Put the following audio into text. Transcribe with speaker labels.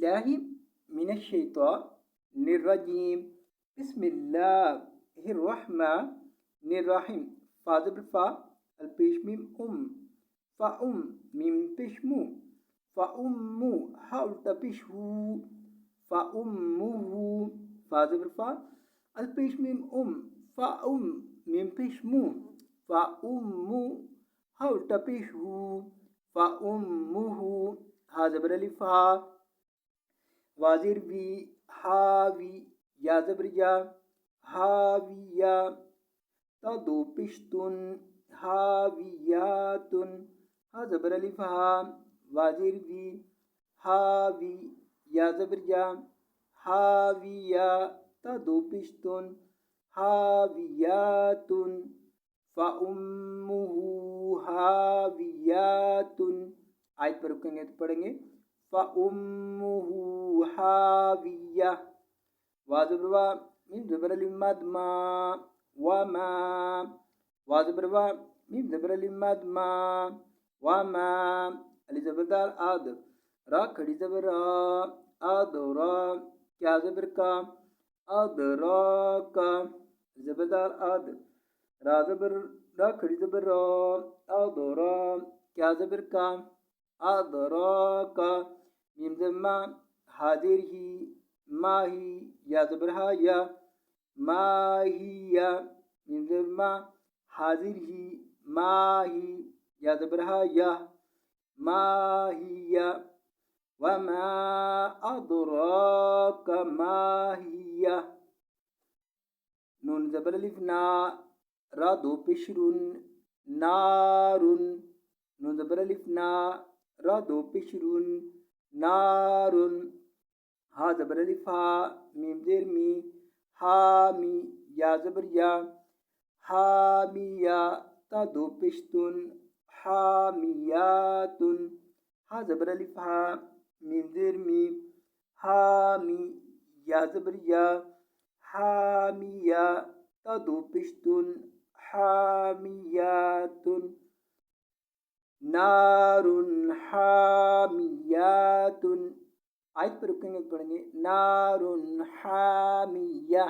Speaker 1: باللہ من الشیطان الرجیم بسم اللہ الرحمن الرحیم فا زبر فا الپیش میم فا میم پیش مو فا ہا الٹا پیش ہو فا فا زبر فا الپیش میم فا میم پیش مو فا ہا الٹا پیش ہو فا ہا زبر الف ہا واضر وی ہاوی یا زبر یا ہاویہ تا دو پشتن ہاویاتن ہا زبر الف ہا واضر وی ہاوی یا زبر یا ہاویہ تا دو پشتن ہاویاتن فأمہ ہاویاتن. آیت پر رکیں گے تو پڑھیں گے فأمہ ہاویہ واضر وا میم زبر الف ما وما واضر وا میم زبر الف ما وما علی زبردار آد را کھڑی زبر را آد را کیا زبر کا آد را کا زبردار آد را زبر را کھڑی زبر را آد را کیا زبر کا آد را کا میم زما حاضر ہی ماہی یا زبر ہا یا ماہیہ میم زما حاضر ہی ماہی یا زبر ہا یا ماہیہ وما ادراک ماہیہ نون زبر الف نا را دو پشرن نارن نون زبر الف نا را دو پشرن نارن ہا زبر الف ہا میم زیر می حامی یا زبر یا حامیہ تا دو پشتن حامیاتن ہا زبر الف ہا میم زیر می حامی یا زبر یا حامیہ تا دو پشتن حامیاتن نارن حامیاتن. آیت پر رکیں گے پڑھیں گے نارن حامیہ